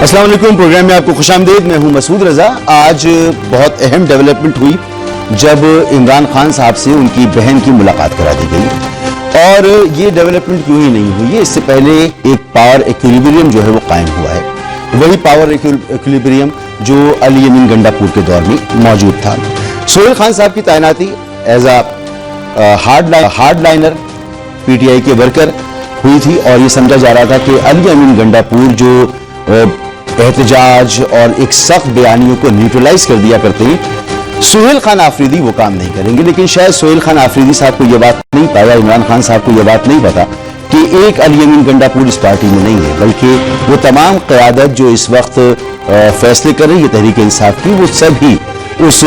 السلام علیکم، پروگرام میں آپ کو خوش آمدید۔ میں ہوں مسعود رضا۔ آج بہت اہم ڈیولپمنٹ ہوئی جب عمران خان صاحب سے ان کی بہن کی ملاقات کرا دی گئی، اور یہ ڈیولپمنٹ کیوں ہی نہیں ہوئی، اس سے پہلے ایک پاور ایکویلیبریم جو ہے وہ قائم ہوا ہے، وہی پاور ایکویلیبریم جو علی امین گنڈا پور کے دور میں موجود تھا۔ سہیل خان صاحب کی تعیناتی as a hardliner P T I کے ورکر ہوئی تھی، اور یہ سمجھا جا رہا تھا کہ علی امین گنڈا پور جو احتجاج اور ایک سخت بیانیوں کو نیوٹرلائز کر دیا کرتے ہیں، سہیل خان آفریدی وہ کام نہیں کریں گے۔ لیکن شاید سہیل خان آفریدی صاحب کو یہ بات نہیں پایا، عمران خان صاحب کو یہ بات نہیں پتا کہ ایک علی امین گنڈا پور اس پارٹی میں نہیں ہے، بلکہ وہ تمام قیادت جو اس وقت فیصلے کر رہی ہے تحریک انصاف کی، وہ سب ہی اس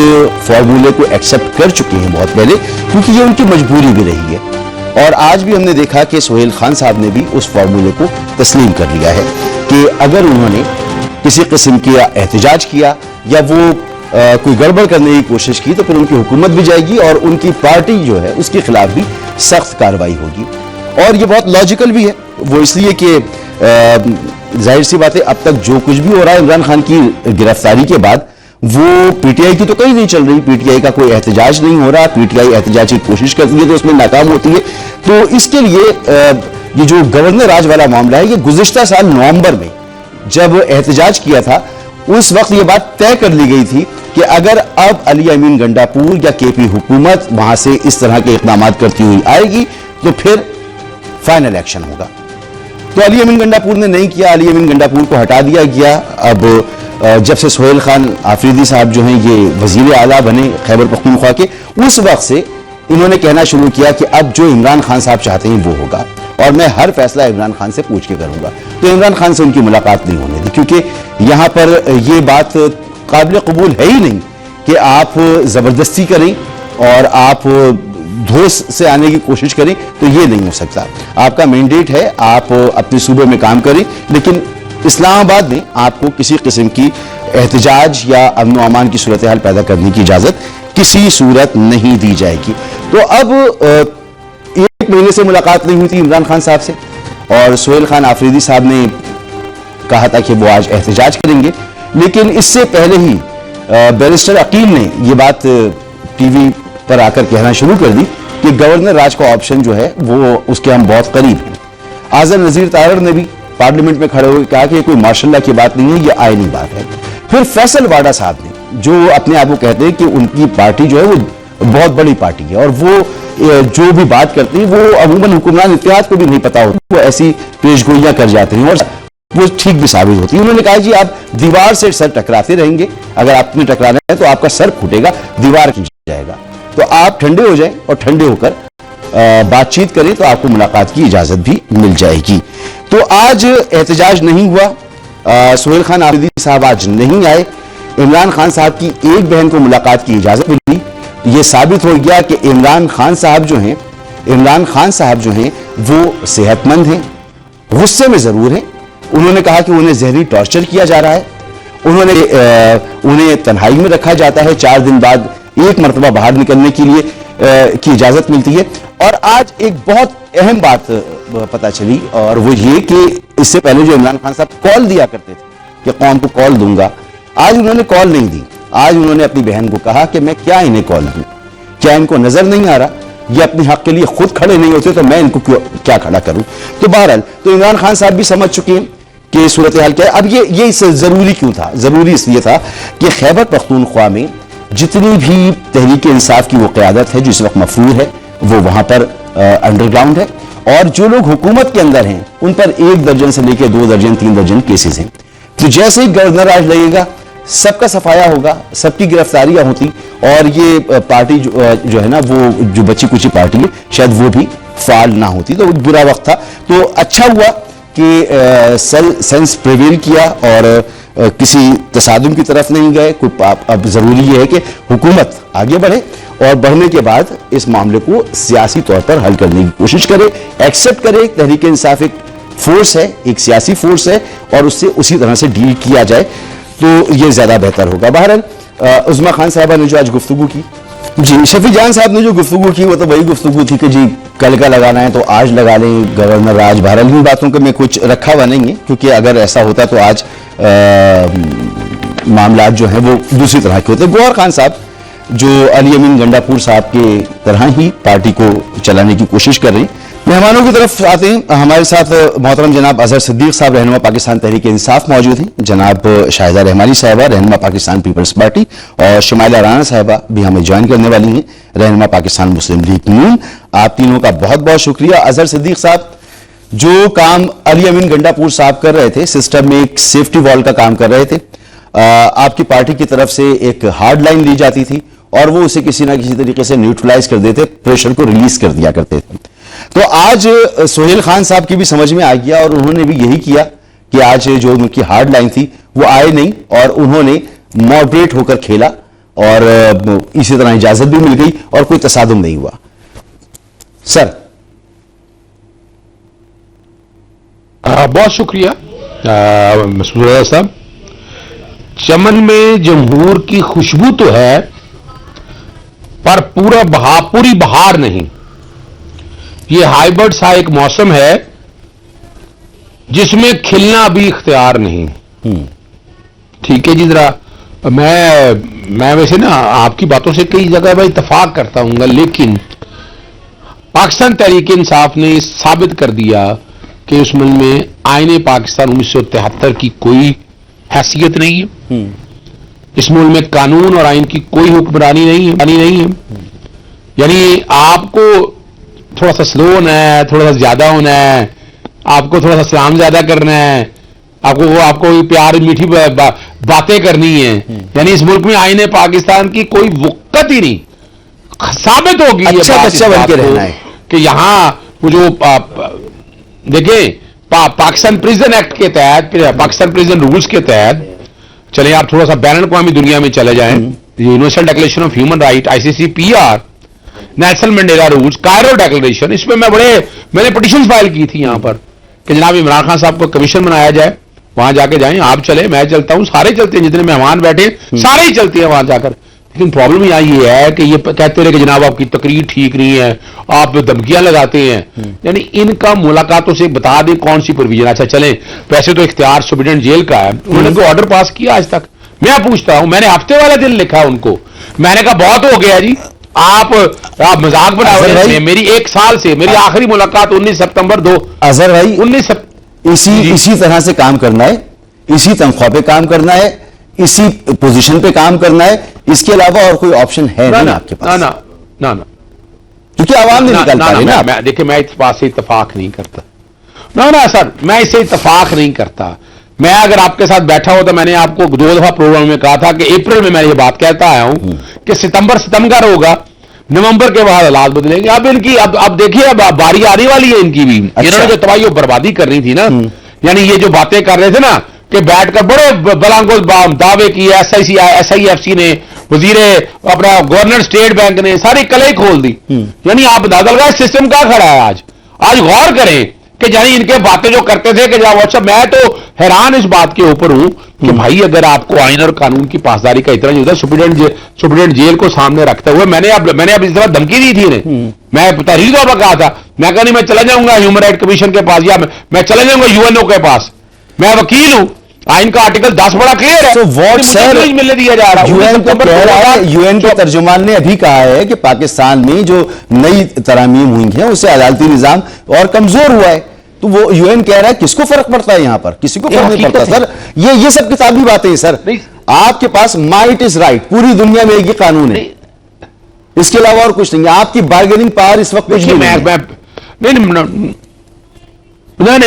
فارمولے کو ایکسپٹ کر چکے ہیں بہت پہلے، کیونکہ یہ ان کی مجبوری بھی رہی ہے۔ اور آج بھی ہم نے دیکھا کہ سہیل خان صاحب نے بھی اس فارمولے کو تسلیم کر لیا ہے کہ اگر انہوں نے کسی قسم کی احتجاج کیا یا وہ کوئی گڑبڑ کرنے کی کوشش کی تو پھر ان کی حکومت بھی جائے گی، اور ان کی پارٹی جو ہے اس کے خلاف بھی سخت کارروائی ہوگی۔ اور یہ بہت لاجیکل بھی ہے، وہ اس لیے کہ ظاہر سی بات ہے اب تک جو کچھ بھی ہو رہا ہے عمران خان کی گرفتاری کے بعد، وہ پی ٹی آئی کی تو کہیں نہیں چل رہی، پی ٹی آئی کا کوئی احتجاج نہیں ہو رہا، پی ٹی آئی احتجاج کی کوشش کرتی ہے تو اس میں ناکام ہوتی ہے۔ تو اس کے لیے یہ جو گورنر راج والا معاملہ ہے، یہ گزشتہ سال نومبر میں جب احتجاج کیا تھا، اس وقت یہ بات طے کر لی گئی تھی کہ اگر اب علی امین گنڈا پور یا کے پی حکومت وہاں سے اس طرح کے اقدامات کرتی ہوئی آئے گی تو پھر فائنل ایکشن ہوگا۔ تو علی امین گنڈا پور نے نہیں کیا، علی امین گنڈا پور کو ہٹا دیا گیا۔ اب جب سے سہیل خان آفریدی صاحب جو ہیں یہ وزیر اعلیٰ بنے خیبر پختونخوا کے، اس وقت سے انہوں نے کہنا شروع کیا کہ اب جو عمران خان صاحب چاہتے ہیں وہ ہوگا، اور میں ہر فیصلہ عمران خان سے پوچھ کے کروں گا۔ تو عمران خان سے ان کی ملاقات نہیں ہونے دی، کیونکہ یہاں پر یہ بات قابل قبول ہے ہی نہیں کہ آپ زبردستی کریں اور آپ دھوس سے آنے کی کوشش کریں، تو یہ نہیں ہو سکتا۔ آپ کا مینڈیٹ ہے، آپ اپنے صوبے میں کام کریں، لیکن اسلام آباد میں آپ کو کسی قسم کی احتجاج یا امن و امان کی صورتحال پیدا کرنے کی اجازت کسی صورت نہیں دی جائے گی۔ تو اب ایک مہینے سے ملاقات نہیں ہوئی تھی عمران خان صاحب سے، اور سہیل خان آفریدی صاحب نے کہا تھا کہ وہ آج احتجاج کریں گے، لیکن اس سے پہلے ہی بیرسٹر عقیل نے یہ بات ٹی وی پر آ کر کہنا شروع کر دی کہ گورنر راج کا آپشن جو ہے وہ اس کے ہم بہت قریب ہیں۔ اعظم نذیر طاہر نے بھی پارلیمنٹ میں کھڑے ہوئے کہا کہ یہ کوئی ماشاء اللہ کی بات نہیں ہے، یہ آئینی بات ہے۔ پھر فیصل واڈا صاحب نے، جو اپنے آپ کو کہتے ہیں کہ ان کی پارٹی جو ہے وہ بہت بڑی پارٹی ہے، اور وہ جو بھی بات کرتے ہیں وہ عموماً حکمران اتحاد کو بھی نہیں پتا ہوتا، وہ ایسی پیش گوئیاں کر جاتے ہیں اور وہ ٹھیک بھی ثابت ہوتی ہے۔ انہوں نے کہا جی آپ دیوار سے سر ٹکراتے رہیں گے، اگر آپ نے ٹکرانا ہے تو آپ کا سر پھوٹے گا، دیوار کھینچ جائے گا، تو آپ ٹھنڈے ہو جائیں اور ٹھنڈے ہو کر بات چیت کریں تو آپ کو ملاقات کی اجازت بھی مل جائے گی۔ تو آج احتجاج نہیں ہوا، سہیل خان آفریدی صاحب آج نہیں آئے، عمران خان صاحب کی ایک بہن کو ملاقات کی اجازت ملی۔ یہ ثابت ہو گیا کہ عمران خان صاحب جو ہیں وہ صحت مند ہیں، غصے میں ضرور ہیں۔ انہوں نے کہا کہ انہیں ذہنی ٹارچر کیا جا رہا ہے، انہیں تنہائی میں رکھا جاتا ہے، 4 دن بعد ایک مرتبہ باہر نکلنے کے لیے کی اجازت ملتی ہے۔ اور آج ایک بہت اہم بات پتہ چلی، اور وہ یہ کہ اس سے پہلے جو عمران خان صاحب کال دیا کرتے تھے کہ قوم کو کال دوں گا، آج انہوں نے کال نہیں دی۔ آج انہوں نے اپنی بہن کو کہا کہ میں کیا انہیں کال دوں، کیا ان کو نظر نہیں آ رہا، یہ اپنے حق کے لیے خود کھڑے نہیں ہوتے تو میں ان کو کیا کھڑا کروں۔ تو بہرحال تو عمران خان صاحب بھی سمجھ چکے ہیں کہ صورتحال کیا ہے۔ اب یہ ضروری کیوں تھا؟ ضروری اس لیے تھا کہ خیبر پختونخوا میں جتنی بھی تحریک انصاف کی وہ قیادت ہے جو اس وقت مفرور ہے، وہ وہاں پر انڈر گراؤنڈ ہے، اور جو لوگ حکومت کے اندر ہیں ان پر 1 درجن سے لے کے 2 درجن 3 درجن کیسز ہیں۔ تو جیسے ہی گورنر راج لگے گا سب کا صفایا ہوگا، سب کی گرفتاریاں ہوتی، اور یہ پارٹی جو ہے نا وہ جو بچی کچی پارٹی ہے شاید وہ بھی فعال نہ ہوتی، تو برا وقت تھا۔ تو اچھا ہوا کہ سینس پریویل کیا اور کسی تصادم کی طرف نہیں گئے۔ اب ضروری یہ ہے کہ حکومت آگے بڑھے اور بڑھنے کے بعد اس معاملے کو سیاسی طور پر حل کرنے کی کوشش کرے، ایکسیپٹ کرے تحریک انصاف ایک فورس ہے، ایک سیاسی فورس ہے، اور اس سے اسی طرح سے ڈیل کیا جائے تو یہ زیادہ بہتر ہوگا۔ بہرحال عظمیٰ خان صاحبہ نے جو آج گفتگو کی جی شفیع جان صاحب نے جو گفتگو کی وہ تو وہی گفتگو تھی کہ جی کل کا لگانا ہے تو آج لگا لیں گورنر راج بہرحال ان باتوں کے میں کچھ رکھا ہوا نہیں ہے کیونکہ اگر ایسا ہوتا تو آج معاملات جو ہیں وہ دوسری طرح کے ہوتے. گوہر خان صاحب جو علی امین گنڈاپور صاحب کے طرح ہی پارٹی کو چلانے کی کوشش کر رہی ہیں. مہمانوں کی طرف آتے ہیں. ہمارے ساتھ محترم جناب اظہر صدیق صاحب رہنما پاکستان تحریک انصاف موجود ہیں, جناب شاہدہ رحمانی صاحبہ رہنما پاکستان پیپلز پارٹی, اور شمائلہ رانا صاحبہ بھی ہمیں جوائن کرنے والی ہیں رہنما پاکستان مسلم لیگ نون. آپ تینوں کا بہت بہت شکریہ. اظہر صدیق صاحب, جو کام علی امین گنڈاپور صاحب کر رہے تھے, سسٹم میں ایک سیفٹی وال کا کام کر رہے تھے, آپ کی پارٹی کی طرف سے ایک ہارڈ لائن لی جاتی تھی اور وہ اسے کسی نہ کسی طریقے سے نیوٹرلائز کر دیتے, پریشر کو ریلیز کر دیا کرتے تھے. تو آج سہیل خان صاحب کی بھی سمجھ میں آ گیا اور انہوں نے بھی یہی کیا کہ آج جو ان کی ہارڈ لائن تھی وہ آئے نہیں اور انہوں نے ماڈریٹ ہو کر کھیلا اور اسی طرح اجازت بھی مل گئی اور کوئی تصادم نہیں ہوا. سر بہت شکریہ مسعود رضا صاحب. چمن میں جمہور کی خوشبو تو ہے پر پوری بہار نہیں. یہ ہائیبرڈ سا ایک موسم ہے جس میں کھلنا بھی اختیار نہیں. ٹھیک ہے جی. ذرا میں ویسے نا آپ کی باتوں سے کئی جگہ میں اتفاق کرتا ہوں گا, لیکن پاکستان تحریک انصاف نے ثابت کر دیا کہ اس ملک میں آئین پاکستان 1973 کی کوئی حیثیت نہیں ہے. اس ملک میں قانون اور آئین کی کوئی حکمرانی نہیں ہے. یعنی آپ کو تھوڑا سا سلو ہونا ہے, تھوڑا سا زیادہ ہونا ہے, آپ کو تھوڑا سا سلام زیادہ کرنا ہے, آپ کو پیار میٹھی باتیں کرنی ہیں. یعنی اس ملک میں آئین پاکستان کی کوئی وقت ہی نہیں. ثابت ہوگی اچھا بن کے رہنا ہے کہ یہاں وہ جو دیکھیں پاکستان پریزن ایکٹ کے تحت, پاکستان پریزن رولز کے تحت چلیں آپ تھوڑا سا بین الاقوامی دنیا میں چلے جائیں. Universal declaration of human right ICCPR, national Mandela rules, Cairo declaration, اس میں میں نے پٹیشن فائل کی تھی یہاں پر کہ جناب عمران خان صاحب کو کمیشن بنایا جائے, وہاں جا کے جائیں. آپ چلے, میں چلتا ہوں, سارے چلتے ہیں, جتنے مہمان بیٹھے سارے ہی چلتے ہیں وہاں جا کر. لیکن پرابلم یہ ہے کہ یہ کہتے رہے کہ جناب آپ کی تقریر ٹھیک نہیں ہے, آپ دھمکیاں لگاتے ہیں. یعنی ان کا ملاقاتوں سے بتا دیں کون سی پروویژن. اچھا چلیں, ویسے تو اختیار سپرنٹینڈنٹ جیل کا ہے, انہوں نے کوئی آرڈر پاس کیا آج تک؟ میں پوچھتا ہوں. میں نے ہفتے والا دن لکھا ان کو, میں نے کہا بہت ہو گیا جی, آپ مذاق بنا رہے ہیں. میری 1 سال سے میری آخری ملاقات 19 سپتمبر 2. اظہر بھائی, اسی طرح سے کام کرنا ہے, اسی تنخواہ پہ کام کرنا ہے, اسی پوزیشن پہ کام کرنا ہے, اس کے علاوہ اور کوئی آپشن ہے نہیں آپ کے پاس. نا کیونکہ عوام نے نکال پا رہی نا. دیکھیں میں اس بات سے اتفاق نہیں کرتا. نا سر, میں اس سے اتفاق نہیں کرتا. میں اگر آپ کے ساتھ بیٹھا ہو تو میں نے آپ کو 2 دفعہ پروگرام میں کہا تھا کہ اپریل میں یہ بات کہتا آیا ہوں کہ ستمبر ہوگا, نومبر کے بعد حالات بدلیں گے. اب ان کی اب دیکھیے اب باری آنے والی ہے ان کی بھی. انہوں نے جو تباہی و بربادی کرنی تھی نا, یعنی یہ جو باتیں کر رہے تھے نا کہ بیٹھ کر بڑے بلانگوز دعوے کیے, SIFC نے, وزیر اپنا گورنر اسٹیٹ بینک نے ساری کلئی کھول دی. یعنی آپ اندازہ لگائیں سسٹم کہاں کھڑا ہے آج غور کریں کہ یعنی ان کے باتیں جو کرتے تھے کہ جب اچھا, میں تو حیران اس بات کے اوپر ہوں کہ بھائی اگر آپ کو آئین اور قانون کی پاسداری کا اتنا نہیں ہوتا, سپرنٹینڈنٹ جیل کو سامنے رکھتے ہوئے میں نے اب اس طرح دھمکی دی تھی انہیں. میں تحریر طور پر کہا تھا, میں کہا نہیں میں چلا جاؤں گا ہیومن رائٹ کمیشن کے پاس, یا میں چلا جاؤں گا UNO کے پاس, میں وکیل ہوں, آئین کا آرٹیکل 10 بڑا کلیئر ہے. ملنے دیا جا رہا. UN کے ترجمان نے ابھی کہا ہے کہ پاکستان میں جو نئی ترامیم ہوئی ہیں اس سے عدالتی نظام اور کمزور ہوا ہے. تو وہ UN کہہ رہا ہے کس کو فرق پڑتا ہے, یہاں پر کسی کو فرق نہیں پڑتا. سر یہ سب کتابی باتیں ہیں سر. آپ کے پاس مائٹ از رائٹ, پوری دنیا میں ایک ہی قانون ہے, اس کے علاوہ اور کچھ نہیں. آپ کی بارگیننگ پاور اس وقت کچھ نہیں.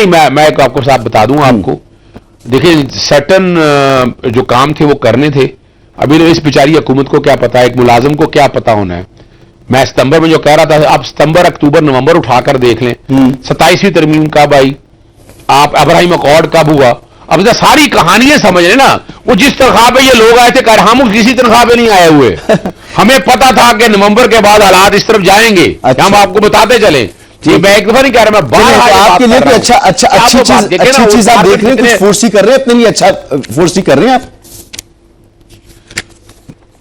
میں آپ کو صاحب بتا دوں آپ کو, دیکھیں سرٹن جو کام تھے وہ کرنے تھے. ابھی اس بیچاری حکومت کو کیا پتا ہے, ایک ملازم کو کیا پتا ہونا ہے. میں ستمبر میں جو کہہ رہا تھا, آپ ستمبر اکتوبر نومبر اٹھا کر دیکھ لیں. 27ویں ترمیم کب آئی, آپ ابراہیم اکارڈ کب ہوا, اب ساری کہانیاں سمجھ لیں نا. وہ جس تنخواہ پہ یہ لوگ آئے تھے, ہم کسی تنخواہ پہ نہیں آئے ہوئے. ہمیں پتا تھا کہ نومبر کے بعد حالات اس طرف جائیں گے, ہم آپ کو بتاتے چلیں. میں ایک دفعہ نہیں کہہ رہا, میں باہر آپ کے لیے اچھی چیز آپ دیکھ رہے ہیں, کچھ فورسی کر رہے ہیں اپنے لیے, اچھا فورسی کر رہے ہیں آپ.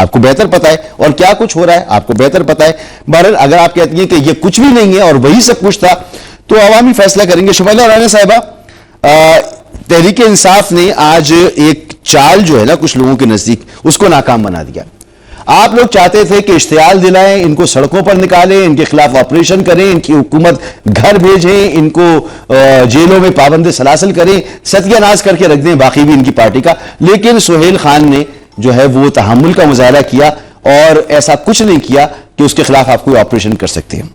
آپ کو بہتر پتا ہے, اور کیا کچھ ہو رہا ہے آپ کو بہتر پتا ہے. بہرحال اگر آپ کہتی ہیں کہ یہ کچھ بھی نہیں ہے اور وہی سب کچھ تھا تو عوامی فیصلہ کریں گے. شمائلہ رانا صاحبہ, تحریک انصاف نے آج ایک چال جو ہے نا کچھ لوگوں کے نزدیک اس کو ناکام بنا دیا. آپ لوگ چاہتے تھے کہ اشتعال دلائیں, ان کو سڑکوں پر نکالیں, ان کے خلاف آپریشن کریں, ان کی حکومت گھر بھیجیں, ان کو جیلوں میں پابند سلاسل کریں, ستیہ ناز کر کے رکھ دیں باقی بھی ان کی پارٹی کا. لیکن سہیل خان نے جو ہے وہ تحمل کا مظاہرہ کیا اور ایسا کچھ نہیں کیا کہ اس کے خلاف آپ کوئی آپریشن کر سکتے ہیں.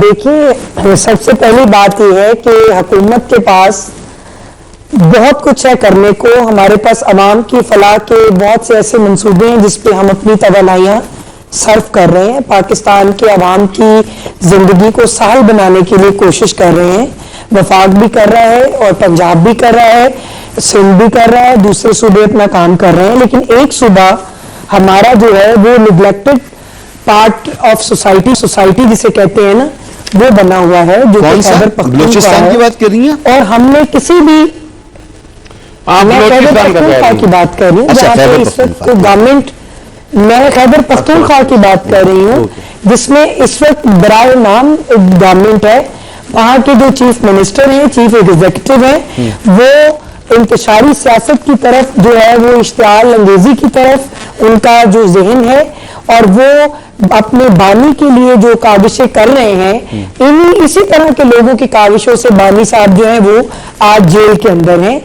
دیکھیے, سب سے پہلی بات یہ ہے کہ حکومت کے پاس بہت کچھ ہے کرنے کو. ہمارے پاس عوام کی فلاح کے بہت سے ایسے منصوبے ہیں جس پہ ہم اپنی توانائیاں صرف کر رہے ہیں. پاکستان کے عوام کی زندگی کو سہل بنانے کے لیے کوشش کر رہے ہیں. وفاق بھی کر رہا ہے اور پنجاب بھی کر رہا ہے, سندھ بھی کر رہا ہے, دوسرے صوبے اپنا کام کر رہے ہیں. لیکن ایک صوبہ ہمارا جو ہے وہ نیگلیکٹڈ پارٹ آف سوسائٹی جسے کہتے ہیں نا, وہ بنا ہوا ہے جو کہ خیبر پختونخوا کی بات کر رہی ہیں اور ہم نے کسی بھی میں خیبر پختونخوا کی بات کر رہی ہوں جہاں پہ اس وقت گورنمنٹ, میں خیبر پختونخوا کی بات کر رہی ہوں جس میں اس وقت برائے نام گورنمنٹ ہے. وہاں کے جو چیف منسٹر ہیں, چیف ایگزیکٹو ہیں, وہ انتشاری سیاست کی طرف جو ہے وہ اشتعال انگیزی کی طرف ان کا جو ذہن ہے اور وہ اپنے بانی کے لیے جو کاوشیں کر رہے ہیں, اسی طرح کے لوگوں کی کاوشوں سے بانی صاحب جو ہیں وہ آج جیل کے اندر ہیں.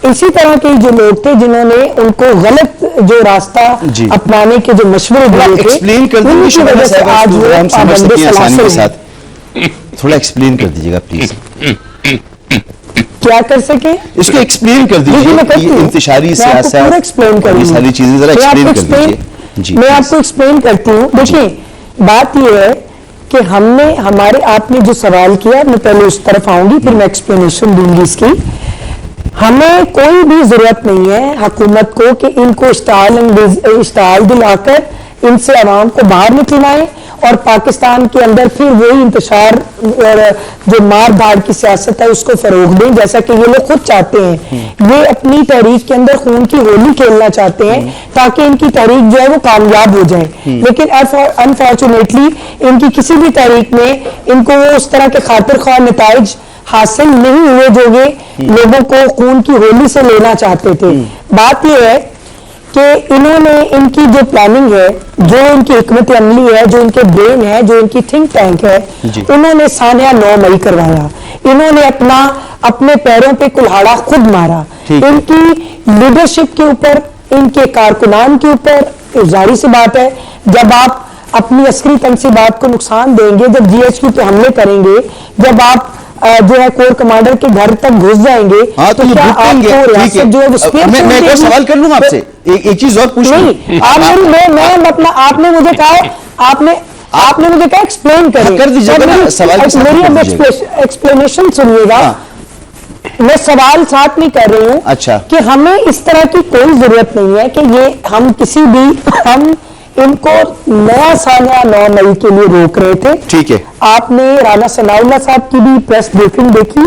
اسی طرح کے جو لوگ تھے جنہوں نے ان کو غلط جو راستہ اپنانے کے جو مشورے دیے تھے, ایکسپلین کر دیجیے وجہ سے آج وہ پابند سلاسل ہیں. تھوڑا ایکسپلین کر دیجیے گا پلیز. کیا کر سکیں اس کو ایکسپلین کر دیجیے. انتشاری سیاست یہ ساری چیزیں ذرا ایکسپلین کر دیجیے. میں آپ کو ایکسپلین کرتی ہوں. دیکھیں, بات یہ ہے کہ ہم نے آپ نے جو سوال کیا, میں پہلے اس طرف آؤں گی پھر میں ایکسپلینیشن دوں گی اس کی. ہمیں کوئی بھی ضرورت نہیں ہے حکومت کو کہ ان کو اشتعال دلا کر ان سے عوام کو باہر نکلوائیں اور پاکستان کے اندر پھر وہی انتشار اور جو مار دھاڑ کی سیاست ہے اس کو فروغ دیں جیسا کہ یہ لوگ خود چاہتے ہیں. یہ اپنی تحریک کے اندر خون کی ہولی کھیلنا چاہتے ہیں تاکہ ان کی تحریک جو ہے وہ کامیاب ہو جائے. لیکن انفارچونیٹلی ان کی کسی بھی تحریک میں ان کو وہ اس طرح کے خاطر خواہ نتائج حاصل نہیں ہوئے جو یہ لوگوں کو خون کی ہولی سے لینا چاہتے تھے. بات یہ ہے کہ انہوں نے ان کی جو پلاننگ ہے, جو ان کی حکمت عملی ہے, جو ان کے برین ہے, جو ان کی تھنک ٹینک ہے, انہوں نے سانحہ 9 مئی کروایا. انہوں نے اپنے پیروں پہ کلہاڑا خود مارا. ان کی لیڈرشپ کے اوپر, ان کے کارکنان کے اوپر ظاہری سی بات ہے جب آپ اپنی عسکری تنصیبات کو نقصان دیں گے, جب جی ایچ کیو پہ حملے کریں گے, جب آپ جو ہے کور کمانڈر کے گھر تک گھس جائیں گے تو کیا آپ کو ریاست جو ہے میں ایک سوال کر لوں آپ سے, ایک چیز اور پوچھ لوں. آپ نے مجھے کہا ایکسپلین کریں. میری ایکسپلینیشن سنیے گا, میں سوال ساتھ نہیں کر رہی ہوں. اچھا, کہ ہمیں اس طرح کی کوئی ضرورت نہیں ہے کہ یہ ہم کسی بھی ہم ان کو نیا سانحہ 9 مئی کے لیے روک رہے تھے. ٹھیک ہے, آپ نے رانا ثناء اللہ صاحب کی بھی پریس بریفنگ دیکھی,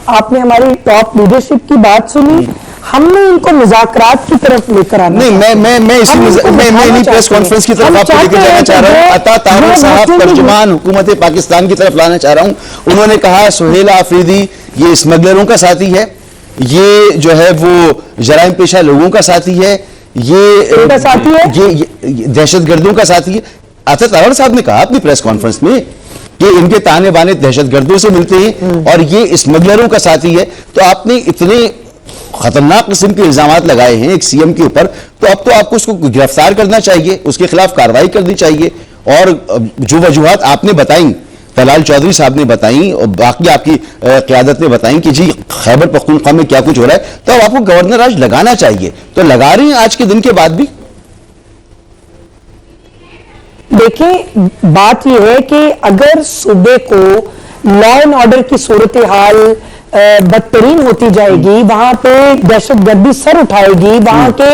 آپ نے ہماری ٹاپ لیڈرشپ کی بات سنی. ہم نے ان کو مذاکرات کی طرف لے کر آنا نہیں, میں پریس کانفرنس کی طرف آپ کو لے کے جانا چاہ رہا ہوں. عطا طارق صاحب ترجمان حکومت پاکستان کی طرف لانا چاہ رہا ہوں. انہوں نے کہا سہیل آفریدی یہ اسمگلروں کا ساتھی ہے, یہ جو ہے وہ جرائم پیشہ لوگوں کا ساتھی ہے, یہ دہشت گردوں کا ساتھی ہے. عطا طارق صاحب نے کہا اپنی پریس کانفرنس میں کہ ان کے تانے بانے دہشت گردوں سے ملتے ہیں اور یہ اسمگلروں کا ساتھی ہے. تو آپ نے اتنے خطرناک قسم کے الزامات لگائے ہیں ایک سی ایم کے اوپر, تو اب تو آپ کو اس کو گرفتار کرنا چاہیے, اس کے خلاف کارروائی کرنی چاہیے. اور جو وجوہات آپ نے بتائیں, طلال چودھری صاحب نے بتائیں اور باقی آپ کی قیادت نے بتائیں کہ جی خیبر پختونخوا میں کیا کچھ ہو رہا ہے, تو اب آپ کو گورنر آج لگانا چاہیے. تو لگا رہے ہیں آج کے دن کے بعد بھی؟ دیکھیں, بات یہ ہے کہ اگر صوبے کو لا اینڈ آرڈر کی صورتحال بدترین ہوتی جائے گی, وہاں پہ دہشت گردی سر اٹھائے گی, وہاں کے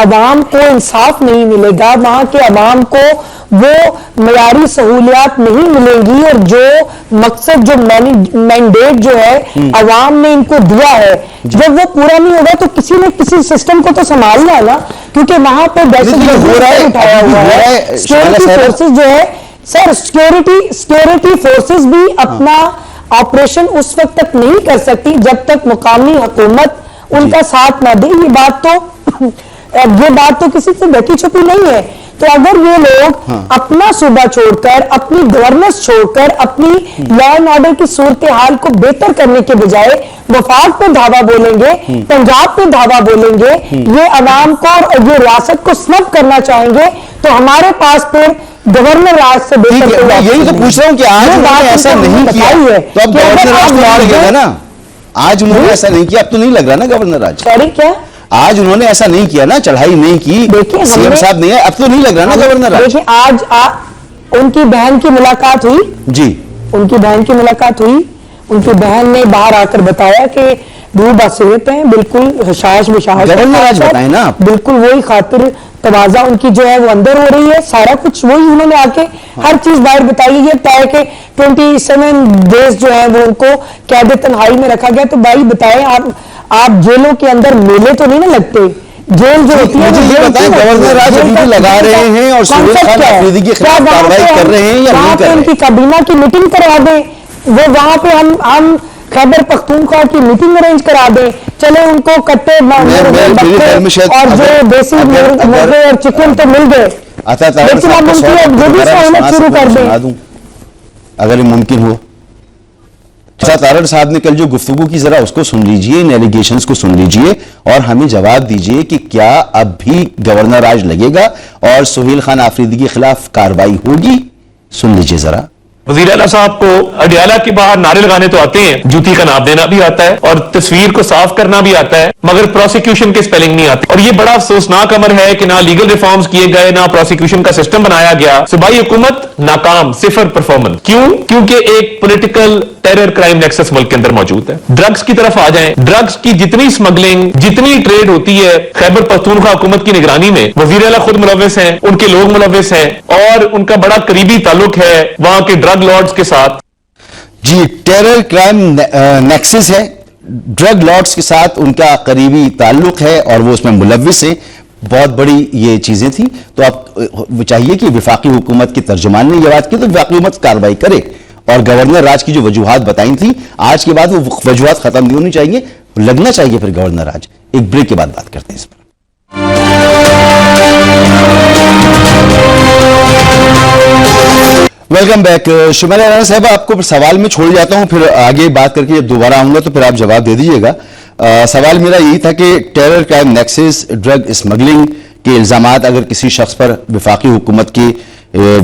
عوام کو انصاف نہیں ملے گا, وہاں کے عوام کو وہ معیاری سہولیات نہیں ملیں گی, اور جو مقصد جو مینڈیٹ جو ہے عوام نے ان کو دیا ہے جب وہ پورا نہیں ہوگا تو کسی نے کسی سسٹم کو تو سنبھالنا ہے نا, کیونکہ وہاں پہ دہشت گردی اٹھایا ہوا ہے. سیکورٹی فورسز جو ہے سر, سیکورٹی فورسز بھی اپنا آپریشن اس وقت تک نہیں کر سکتی جب تک مقامی حکومت ان کا ساتھ نہ دے. یہ بات تو کسی سے ڈھکی چھپی نہیں ہے. تو اگر یہ لوگ اپنا صوبہ چھوڑ کر, اپنی گورننس چھوڑ کر, اپنی لا اینڈ آرڈر کی صورتحال کو بہتر کرنے کے بجائے وفاق پہ دھاوا بولیں گے, پنجاب پہ دھاوا بولیں گے, یہ عوام کو اور یہ ریاست کو سنب کرنا چاہیں گے, تو ہمارے پاس پھر گورنر راج سے بہتر میں یہی تو پوچھ رہا ہوں کہ آج انہوں نے ایسا نہیں کیا تو اب گورنر راج تو نہیں لگے گا نا. آج انہوں نے ایسا نہیں کیا, اب تو نہیں لگ رہا نا گورنر راج. سوری کیا, آج انہوں نے ایسا نہیں کیا نا, چڑھائی نہیں کی, سی ایم صاحب نہیں ہے, اب تو نہیں لگ رہا نا گورنر راج. دیکھیں آج ان کی بہن کی ملاقات ہوئی, جی ان کی بہن کی ملاقات ہوئی, ان کی بہن نے باہر آ کر بتایا کہ روح باصورت ہیں, بالکل حشاش بشاش, گورنر راج بتائیں نا, بالکل وہی خاطر تواضع ان کی جو ہے وہ اندر ہو رہی ہے, سارا کچھ وہی انہوں نے آ کے ہر چیز باہر بتائی. یہ طے کہ 27 ڈیز جو ہے وہ ان کو قید تنہائی میں رکھا گیا. تو بھائی بتائیں آپ جیلوں کے اندر میلے تو نہیں نا لگتے, جیل جو ہوتی ہے گورنر راج ابھی بھی لگا رہے ہیں اور سہیل خان آفریدی کے خلاف کارروائی کر رہے ہیں یا نہیں کر رہے ہیں؟ ان کی کابینہ کی میٹنگ کروا دیں, وہ وہاں پہ ہم خیبر پختونخوا کی میٹنگ ارینج کرا دیں, چلے ان کو کٹے اور جو دیسی مرغے اور چکن تو مل گئے, لیکن اب ان کی وہ بھی سہولت شروع کر دیں اگر یہ ممکن ہو. تارڑ صاحب نے کل جو گفتگو کی ذرا اس کو سن لیجئے, ان ایلیگیشنز کو سن لیجئے اور ہمیں جواب دیجئے کہ کیا اب بھی گورنر راج لگے گا اور سہیل خان آفریدی کے خلاف کارروائی ہوگی. سن لیجئے ذرا. وزیر اعلیٰ صاحب کو اڈیالہ کے باہر نعرے لگانے تو آتے ہیں, جوتی کا ناپ دینا بھی آتا ہے اور تصویر کو صاف کرنا بھی آتا ہے, مگر پروسیکیوشن کے سپیلنگ نہیں آتے. اور یہ بڑا افسوسناک امر ہے کہ نہ لیگل ریفارمز کیے گئے, نہ پروسیکیوشن کا سسٹم بنایا گیا. صوبائی حکومت ناکام, صفر پرفارمنس. کیوں؟ کیونکہ ایک پولیٹیکل ٹیرر کرائم نیکسس ملک کے اندر موجود ہے. ڈرگز کی طرف آ جائیں, ڈرگز کی جتنی سمگلنگ, جتنی ٹریڈ ہوتی ہے خیبر پختونخوا حکومت کی نگرانی میں, وزیر اعلیٰ خود ملوث ہیں, ان کے لوگ ملوث ہیں, اور ان کا بڑا قریبی تعلق ہے وہاں کے ڈرگ لارڈز کے ساتھ. جی, ٹیرر کرائم نیکسس ہے, ڈرگ لارڈز کے ساتھ ان کا قریبی تعلق ہے اور وہ اس میں ملوث ہیں. بہت بڑی یہ چیزیں تھیں. تو اب چاہیے کہ وفاقی حکومت کے ترجمان نے یہ بات کی تو وفاقی حکومت کارروائی کرے, اور گورنر راج کی جو وجوہات بتائی تھی آج کے بعد وہ وجوہات ختم نہیں ہونی چاہیے, لگنا چاہیے پھر گورنر راج. ایک بریک کے بعد بات کرتے ہیں اس پر. Welcome back. شمیلہ رانا صاحب, آپ کو سوال میں چھوڑ جاتا ہوں, پھر آگے بات کر کے جب دوبارہ آؤں گا تو پھر آپ جواب دے دیجیے گا. سوال میرا یہی تھا کہ terror crime nexus, drug smuggling کے الزامات اگر کسی شخص پر وفاقی حکومت کے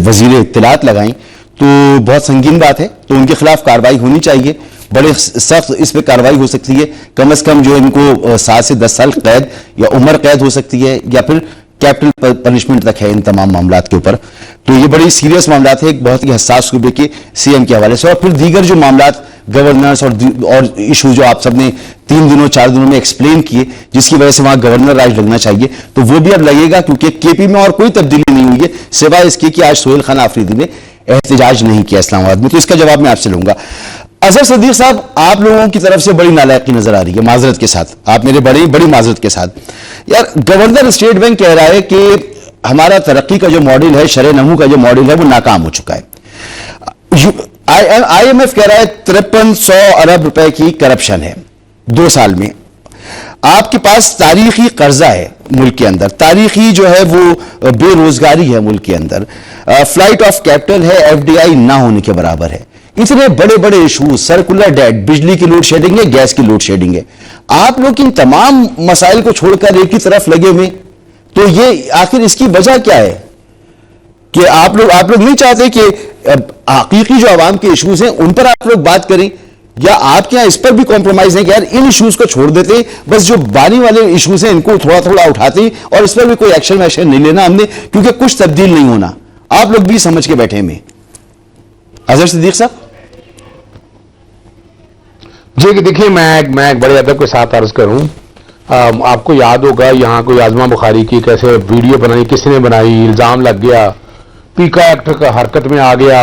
وزیر اطلاعات لگائیں تو بہت سنگین بات ہے, تو ان کے خلاف کارروائی ہونی چاہیے. بڑے سخت اس پہ کارروائی ہو سکتی ہے, کم از کم جو ان کو 7 سے 10 سال قید یا عمر قید ہو سکتی ہے, یا پھر کیپٹل پنشمنٹ تک ہے ان تمام معاملات کے اوپر. تو یہ بڑی سیریس معاملات ہے, ایک بہت ہی حساس صوبے کے سی ایم کے حوالے سے, اور پھر دیگر جو معاملات گورننس اور ایشو جو آپ سب نے 3 دنوں 4 دنوں میں ایکسپلین کیے, جس کی وجہ سے وہاں گورنر راج لگنا چاہیے, تو وہ بھی اب لگے گا, کیونکہ کے پی میں اور کوئی تبدیلی نہیں ہوئی ہے سوائے اس کی کہ آج سہیل خان آفریدی نے احتجاج نہیں کیا اسلام آباد میں. تو اس کا جواب میں آپ سے لوں گا. اظہر صدیق صاحب, آپ لوگوں کی طرف سے بڑی نالائقی نظر آ رہی ہے, معذرت کے ساتھ, آپ میرے بڑی معذرت کے ساتھ. یار, گورنر اسٹیٹ بینک کہہ رہا ہے کہ ہمارا ترقی کا جو ماڈل ہے, شرح نمو کا جو ماڈل ہے, وہ ناکام ہو چکا ہے. آئی ایم ایف کہہ رہا ہے 5300 ارب روپے کی کرپشن ہے 2 سال میں. آپ کے پاس تاریخی قرضہ ہے ملک کے اندر, تاریخی جو ہے وہ بے روزگاری ہے ملک کے اندر, فلائٹ آف کیپٹل ہے ایف ڈی آئی نہ ہونے کے برابر ہے, اتنے بڑے بڑے ایشوز, سرکولر ڈیٹ, بجلی کی لوڈ شیڈنگ ہے, گیس کی لوڈ شیڈنگ ہے. آپ لوگ ان تمام مسائل کو چھوڑ کر ایک ہی طرف لگے ہوئے, تو یہ آخر اس کی وجہ کیا ہے کہ آپ لوگ نہیں چاہتے کہ حقیقی جو عوام کے ایشوز ہیں ان پر آپ لوگ بات کریں, یا آپ کے یہاں اس پر بھی کمپرومائز ہے کہ یار ان ایشوز کو چھوڑ دیتے, بس جو بانی والے ایشوز ہیں ان کو تھوڑا تھوڑا اٹھاتے اور اس پر بھی کوئی ایکشن نہیں لینا ہم نے, کیونکہ کچھ تبدیل نہیں ہونا. آپ لوگ بھی سمجھ کے بیٹھے میں. اظہر صدیق صاحب, جی دیکھیے میں ایک بڑے ادب کے ساتھ عرض کروں، آپ کو یاد ہوگا یہاں کوئی آزما بخاری کی کیسے ویڈیو بنائی، کس نے بنائی، الزام لگ گیا، پیکا ایکٹ کا حرکت میں آ گیا،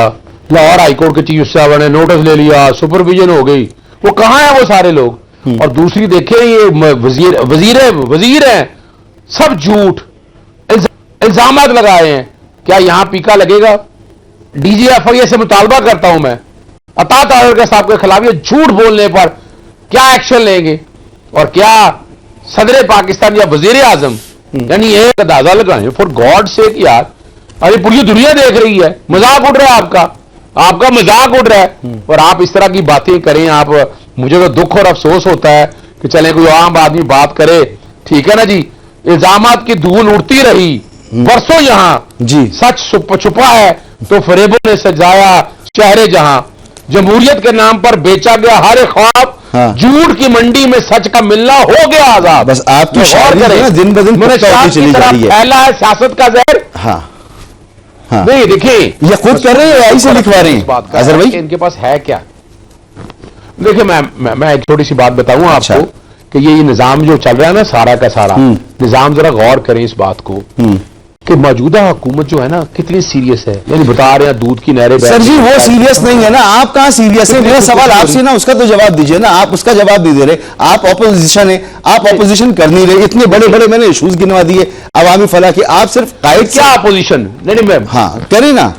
لاہور ہائی کورٹ کے چیف صاحب نے نوٹس لے لیا، سپرویژن ہو گئی، وہ کہاں ہیں وہ سارے لوگ؟ اور دوسری دیکھیں یہ وزیر ہیں، سب جھوٹ الزامات لگائے ہیں. کیا یہاں پیکا لگے گا؟ ڈی جی ایف آئی اے سے مطالبہ کرتا ہوں میں، عطا تاہر صاحب کے خلاف یہ جھوٹ بولنے پر کیا ایکشن لیں گے؟ اور کیا صدر پاکستان یا وزیر اعظم یعنی ایک اندازہ لگائیں فار گاڈ سیک یار، ارے پوری دنیا دیکھ رہی ہے، مذاق اڑ رہا ہے آپ کا مذاق اڑ رہا ہے اور آپ اس طرح کی باتیں کریں. آپ مجھے تو دکھ اور افسوس ہوتا ہے کہ چلیں کوئی عام آدمی بات کرے، ٹھیک ہے نا جی. الزامات کی دھول اڑتی رہی برسوں، یہاں جی سچ چھپا ہے تو فریبوں نے سجایا شہر جہاں، جمہوریت کے نام پر بیچا گیا ہر ایک خواب، جھوٹ کی منڈی میں سچ کا ملنا ہو گیا آزاد. بس آپ کی شاعری دن بدن چلی جا رہی ہے، پھیلا ہے سیاست کا زہر. ہاں نہیں دیکھیں یہ خود کر رہے ہیں، ایسے لکھوا رہے ہیں اظہر بھائی. ان کے پاس ہے کیا؟ دیکھیں میں ایک چھوٹی سی بات بتاؤں آپ کو کہ یہ نظام جو چل رہا ہے نا سارا کا سارا نظام، ذرا غور کریں اس بات کو کہ موجودہ حکومت جو ہے نا کتنی سیریس ہے. یعنی بتا رہے ہیں دودھ کی نہریں. سر جی وہ سیریس نہیں ہے نا، آپ کہاں سیریس ہیں؟ میرا سوال آپ سے نا اس کا تو جواب دیجئے نا، آپ اس کا جواب نہیں دے رہے. آپ اپوزیشن ہیں، آپ اپوزیشن کر نہیں رہے. اتنے بڑے بڑے میں نے ایشوز گنوا دیے عوامی فلاح کے، آپ صرف قائد کیا اپوزیشن؟ نہیں میم، ہاں کریں نا.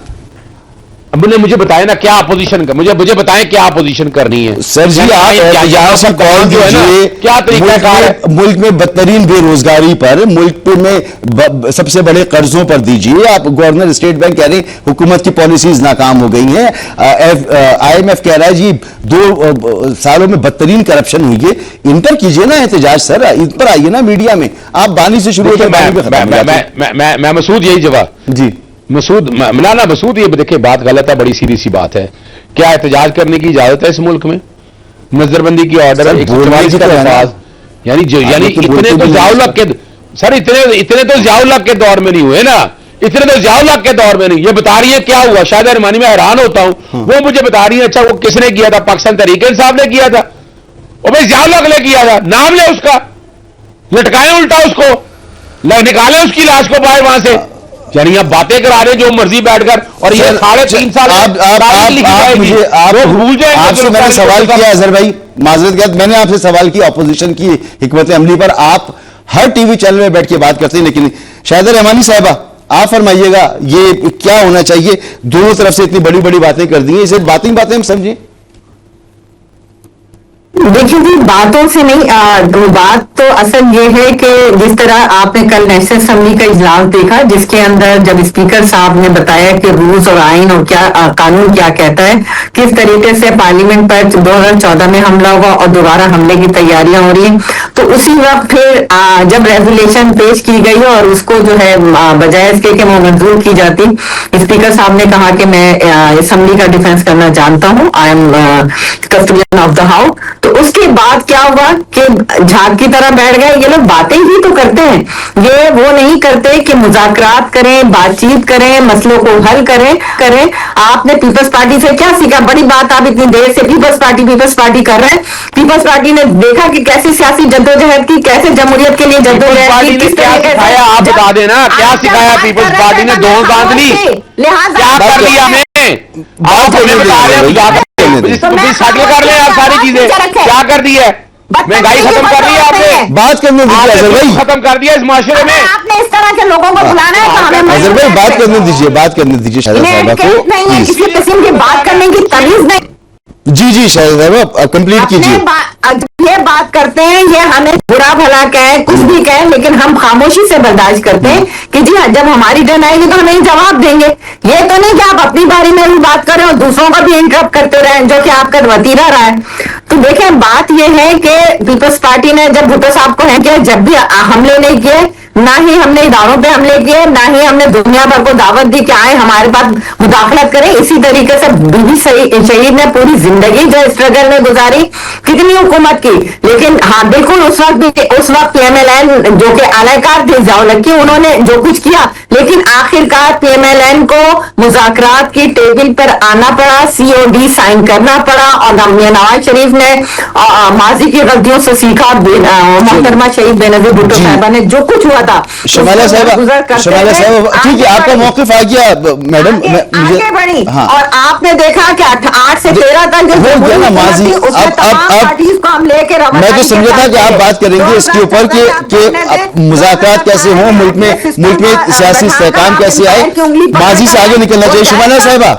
اب نے مجھے بتایا نا کیا اپوزیشن کا، مجھے بتائیں کیا اپوزیشن کرنی ہے. سر جی آپ کال دیجئے، کیا طریقہ کار ہے؟ ملک میں بدترین بے روزگاری پر، ملک میں سب سے بڑے قرضوں پر دیجئے. آپ گورنر اسٹیٹ بینک کہہ رہے ہیں حکومت کی پالیسیز ناکام ہو گئی ہیں. آئی ایم ایف کہہ رہا ہے جی 2 سالوں میں بدترین کرپشن ہوئی ہے. ان پر کیجئے نا احتجاج سر، ان پر آئیے نا میڈیا میں. آپ بانی سے شروع میں مسعود یہی جواب جی مولانا مسعود یہ دیکھیں بات غلط ہے، بڑی سیدھی سی بات ہے. کیا احتجاج کرنے کی اجازت ہے اس ملک میں؟ نظر بندی کی آرڈر ہے 144 کا نفاذ، یعنی اتنے تو ضیاء کے سر اتنے تو ضیاء کے دور میں نہیں ہوئے نا، اتنے تو ضیاء کے دور میں نہیں. یہ بتا رہی ہے کیا ہوا شاہد رحمانی، میں حیران ہوتا ہوں. وہ مجھے بتا رہی ہے اچھا وہ کس نے کیا تھا؟ پاکستان تحریک انصاف نے کیا تھا. وہ بھائی ضیاء نے کیا تھا، نام لے اس کا، لٹکائیں الٹا اس کو، نکالیں اس کی لاش کو باہر وہاں سے. یعنی آپ باتیں کرا رہے جو مرضی بیٹھ کر، اور یہ 3.5 سال آپ سے میں نے سوال کیا اظہر بھائی، معذرت کیا میں نے آپ سے سوال کیا اپوزیشن کی حکمت عملی پر. آپ ہر ٹی وی چینل میں بیٹھ کے بات کرتے ہیں، لیکن شاہد رحمانی صاحبہ آپ فرمائیے گا یہ کیا ہونا چاہیے؟ دونوں طرف سے اتنی بڑی بڑی باتیں کر دی ہیں، اسے باتیں ہم سمجھیں. دیکھیے جی باتوں سے نہیں، بات تو اصل یہ ہے کہ جس طرح آپ نے کل نیشنل اسمبلی کا اجلاس دیکھا جس کے اندر جب اسپیکر صاحب نے بتایا کہ رولز اور آئین اور کیا قانون کیا کہتا ہے، کس طریقے سے پارلیمنٹ پر 2014 میں حملہ ہوا اور دوبارہ حملے کی تیاریاں ہو رہی ہیں، تو اسی وقت پھر جب ریزولیشن پیش کی گئی اور اس کو جو ہے بجائے اس کے کہ وہ منظور کی جاتی، اسپیکر صاحب نے کہا کہ میں اسمبلی کا ڈیفینس کرنا جانتا ہوں، I am custodian of the house. تو اس کے بعد کیا ہوا کہ جھاگ کی طرح بیٹھ گئے. یہ لوگ باتیں ہی تو کرتے ہیں، یہ وہ نہیں کرتے کہ مذاکرات کریں، بات چیت کریں، مسئلوں کو حل کریں. آپ نے پیپلز پارٹی سے کیا سیکھا؟ بڑی بات آپ اتنی دیر سے پیپلز پارٹی کر رہے ہیں. پیپلز پارٹی نے دیکھا کہ کیسی سیاسی جدوجہد کی، کیسے جمہوریت کے لیے جدوجہد کی، کس طریقے سے آپ بتا دینا کیا سکھایا پیپلز پارٹی نے؟ دو باندھ لی، کیا کر لیا میں آپ کو بتا رہے سیٹل کر لیں آپ ساری چیزیں. کیا کر دی ہے؟ مہنگائی ختم کر دی ہے آپ نے، بات کرنے دیجیے ختم کر دیا اس معاشرے میں. آپ نے اس طرح کے لوگوں کو بلانا ہے تو ہمیں اظہر بھائی بات کرنے دیجیے شاہد صاحبہ کو. نہیں ہے کسی قسم کی بات کرنے کی تمیز نہیں. جی شاہد صاحبہ کمپلیٹ کیجیے. یہ بات کرتے ہیں، یہ ہمیں برا بھلا کہیں کچھ بھی کہیں، لیکن ہم خاموشی سے برداشت کرتے ہیں کہ جی جب ہماری ٹرن آئے گی تو ہمیں جواب دیں گے. یہ تو نہیں کہ آپ اپنی بارے میں بھی بات کریں اور دوسروں کا بھی انٹرپٹ کرتے رہیں، جو کہ آپ کا وتیرہ رہا ہے. تو دیکھیں بات یہ ہے کہ پیپلز پارٹی نے جب بھٹو صاحب کو ہے کہ جب بھی حملے نہیں کیے نہ ہی ہم نے اداروں پہ حملے کیے، نہ ہی ہم نے دنیا بھر کو دعوت دی کہ آئے ہمارے پاس مداخلت کریں. اسی طریقے سے بی بی شہید نے پوری زندگی جو اسٹرگل میں گزاری، کتنی حکومت کی، لیکن ہاں بالکل اس وقت پی ایم ایل این جو کہ اعلی کار تھے ضیاء الحق کی، انہوں نے جو کچھ کیا، لیکن آخر کار پی ایم ایل این کو مذاکرات کی ٹیبل پر آنا پڑا، سی او ڈی سائن کرنا پڑا، اور نواز شریف نے ماضی کی غلطیوں سے سیکھا. محترمہ شہید بینظیر بھٹو صاحبہ نے جو کچھ ہوا تھا شمالہ صاحبہ ٹھیک ہے، آپ کا موقف آ گیا میڈم، آگے بڑھی اور آپ نے دیکھا کہ 8 سے 13 تک جو ماضی میں تو سمجھا تھا کہ آپ بات کریں گے اس کے اوپر کہ مذاکرات کیسے ہوں، ملک میں سیاسی استحکام کیسے آئے، ماضی سے آگے نکلنا چاہیے. شمالہ صاحبہ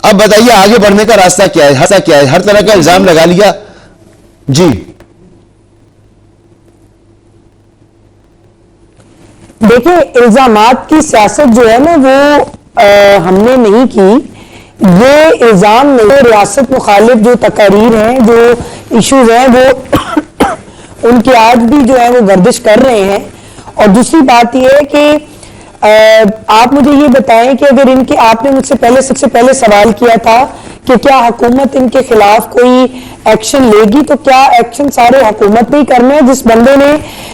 اب بتائیے آگے بڑھنے کا راستہ کیا ہے؟ ہر طرح کا الزام لگا لیا. جی دیکھیں، الزامات کی سیاست جو ہے نا وہ ہم نے نہیں کی. یہ الزام نہیں، ریاست مخالف جو تقاریر ہیں، جو ایشوز ہیں، وہ ان کی آج بھی جو ہے وہ گردش کر رہے ہیں. اور دوسری بات یہ ہے کہ آپ مجھے یہ بتائیں کہ اگر ان کے، آپ نے مجھ سے سب سے پہلے سوال کیا تھا کہ کیا حکومت ان کے خلاف کوئی ایکشن لے گی، تو کیا ایکشن سارے حکومت نے ہی کرنا ہے؟ جس بندے نے،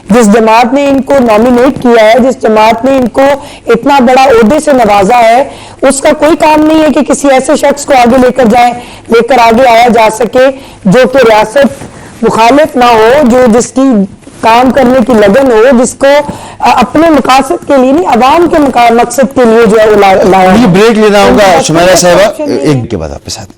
جس جماعت نے ان کو نامینیٹ کیا ہے، جس جماعت نے ان کو اتنا بڑا عہدے سے نوازا ہے، اس کا کوئی کام نہیں ہے کہ کسی ایسے شخص کو آگے لے کر آگے آیا جا سکے جو کہ ریاست مخالف نہ ہو، جس کی کام کرنے کی لگن ہو، جس کو اپنے مقاصد کے لیے نہیں، عوام کے مقصد کے لیے جو ہے وہ لایا. یہ بریک لینا ہوگا شمالہ صاحبہ، ایک کے بعد آپ کے ساتھ.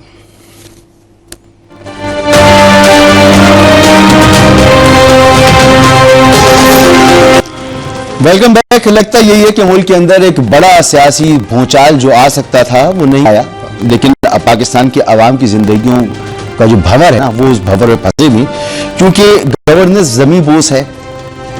Welcome back. لگتا یہی ہے کہ ملک کے اندر ایک بڑا سیاسی بھونچال جو آ سکتا تھا وہ نہیں آیا، لیکن پاکستان کے عوام کی زندگیوں کا جو بھور ہے نا، وہ اس بھور میں پھنسے بھی، کیونکہ گورننس زمیں بوس ہے،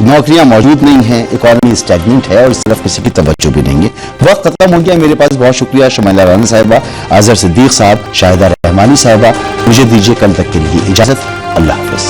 نوکریاں موجود نہیں ہیں، اکانومی اسٹیگننٹ ہے، اور اس طرف کسی کی توجہ بھی نہیں ہے. وقت ختم ہو گیا. میرے پاس بہت شکریہ شمائلہ رانا صاحبہ، اظہر صدیق صاحب، شاہدہ رحمانی صاحبہ. مجھے دیجیے کل تک کے لیے اجازت. اللہ حافظ.